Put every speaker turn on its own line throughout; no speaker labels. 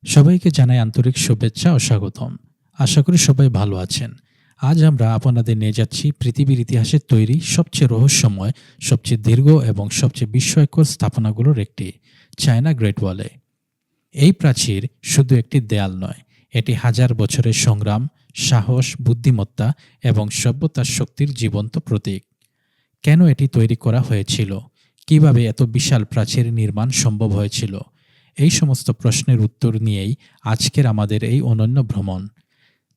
সবাইকে জানাই আন্তরিক শুভেচ্ছা ও স্বাগতম। আশা করি সবাই ভালো আছেন। আজ আমরা আপনাদের নিয়ে যাচ্ছি পৃথিবীর ইতিহাসে তৈরি সবচেয়ে রহস্যময়, সবচেয়ে দীর্ঘ এবং সবচেয়ে বিস্ময়কর স্থাপনাগুলোর একটি, চায়না গ্রেট ওয়ালে। এই প্রাচীর শুধু একটি দেয়াল নয়, এটি হাজার বছরের সংগ্রাম, সাহস, বুদ্ধিমত্তা এবং সভ্যতার শক্তির জীবন্ত প্রতীক। কেন এটি তৈরি করা হয়েছিল? কিভাবে এত বিশাল প্রাচীর নির্মাণ সম্ভব হয়েছিল? এই সমস্ত প্রশ্নের উত্তর নিয়েই আজকের আমাদের এই অনন্য ভ্রমণ।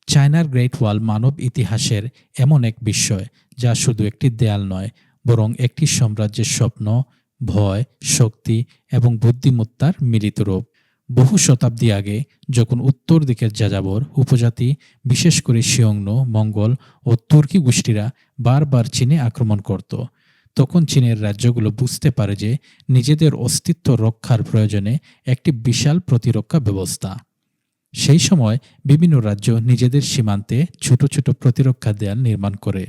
চায়নার গ্রেট ওয়াল মানব ইতিহাসের এমন এক বিস্ময়, যা শুধু একটি দেয়াল নয়, বরং একটি সাম্রাজ্যের স্বপ্ন, ভয়, শক্তি এবং বুদ্ধিমত্তার মিলিত রূপ। বহু শতাব্দী আগে, যখন উত্তর দিকের যাযাবর উপজাতি, বিশেষ করে শিয়ংনো, মঙ্গল ও তুর্কি গোষ্ঠীরা বারবার চীনে আক্রমণ করত, তখন চীনের রাজ্যগুলো বুঝতে পারে যে নিজেদের অস্তিত্ব রক্ষার প্রয়োজনে একটি বিশাল প্রতিরক্ষা ব্যবস্থা। সেই সময় বিভিন্ন রাজ্য নিজেদের সীমান্তে ছোট ছোট প্রতিরক্ষা দেয়াল নির্মাণ করে।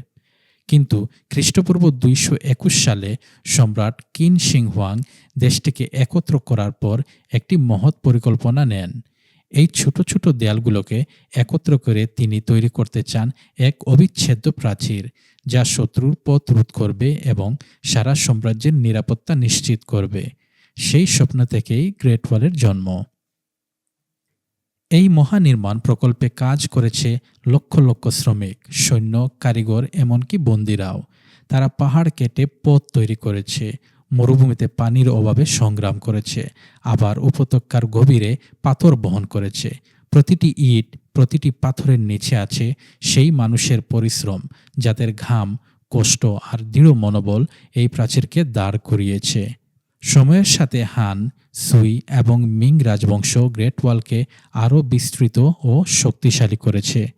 কিন্তু খ্রিস্টপূর্ব ২২১ সালে সম্রাট কিন শিং হুয়াং দেশটিকে একত্র করার পর একটি মহৎ পরিকল্পনা নেন। এই ছোট ছোট দেয়ালগুলোকে একত্র করে তিনি তৈরি করতে চান এক অবিচ্ছেদ্য প্রাচীর, যা শত্রুর পথ রোধ করবে এবং সারা সাম্রাজ্যের নিরাপত্তা নিশ্চিত করবে। সেই স্বপ্ন থেকেই গ্রেট ওয়ালের জন্ম। এই মহানির্মাণ প্রকল্পে কাজ করেছে লক্ষ লক্ষ শ্রমিক, সৈন্য, কারিগর, এমনকি বন্দিরাও। তারা পাহাড় কেটে পথ তৈরি করেছে, মরুভূমিতে পানির অভাবে সংগ্রাম করেছে, আবার উপত্যকার গভীরে পাথর বহন করেছে। প্রতিটি ইট, প্রতিটি পাথরের নিচে আছে সেই মানুষের পরিশ্রম, যাদের ঘাম, কষ্ট আর দৃঢ় মনোবল এই প্রাচীরকে দাঁড় করিয়েছে। সময়ের সাথে হান, সুই এবং মিং রাজবংশ গ্রেট ওয়ালকে আরও বিস্তৃত ও শক্তিশালী করেছে।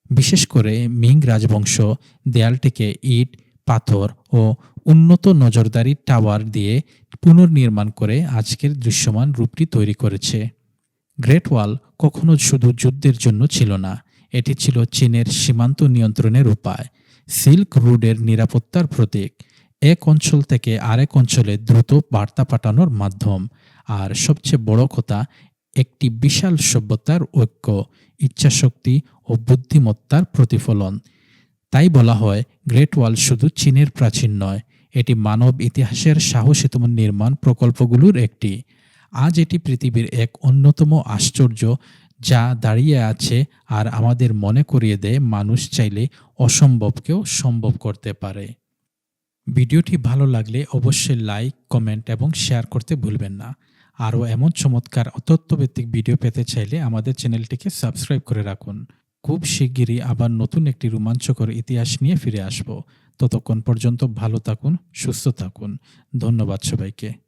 বিশেষ করে মিং রাজবংশ দেয়ালটিকে ইট, পাথর ও উন্নত নজরদারি টাওয়ার দিয়ে পুনর্নির্মাণ করে আজকের দৃশ্যমান রূপটি তৈরি করেছে। গ্রেট ওয়াল কখনো শুধু যুদ্ধের জন্য ছিল না, এটি ছিল চীনের সীমান্ত নিয়ন্ত্রণের উপায়, সিল্ক রুটের নিরাপত্তার প্রতীক, এক অঞ্চল থেকে আরেক অঞ্চলে দ্রুত বার্তা পাঠানোর মাধ্যম, আর সবচেয়ে বড় কথা, একটি বিশাল সভ্যতার ঐক্য, ইচ্ছাশক্তি ও বুদ্ধিমত্তার প্রতিফলন। তাই বলা হয়, গ্রেট ওয়াল শুধু চীনের প্রাচীর নয়, এটি মানব ইতিহাসের সাহসীতম নির্মাণ প্রকল্পগুলোর একটি। আজ এটি পৃথিবীর এক অন্যতম আশ্চর্য, যা দাঁড়িয়ে আছে আর আমাদের মনে করিয়ে দেয় মানুষ চাইলে অসম্ভবকেও সম্ভব করতে পারে। ভিডিওটি ভালো লাগলে অবশ্যই লাইক, কমেন্ট এবং শেয়ার করতে ভুলবেন না। আরও এমন চমৎকার তথ্যভিত্তিক ভিডিও পেতে চাইলে আমাদের চ্যানেলটিকে সাবস্ক্রাইব করে রাখুন। খুব শিগগিরই আবার নতুন একটি রোমাঞ্চকর ইতিহাস নিয়ে ফিরে আসব। ততক্ষণ পর্যন্ত ভালো থাকুন, সুস্থ থাকুন। ধন্যবাদ সবাইকে।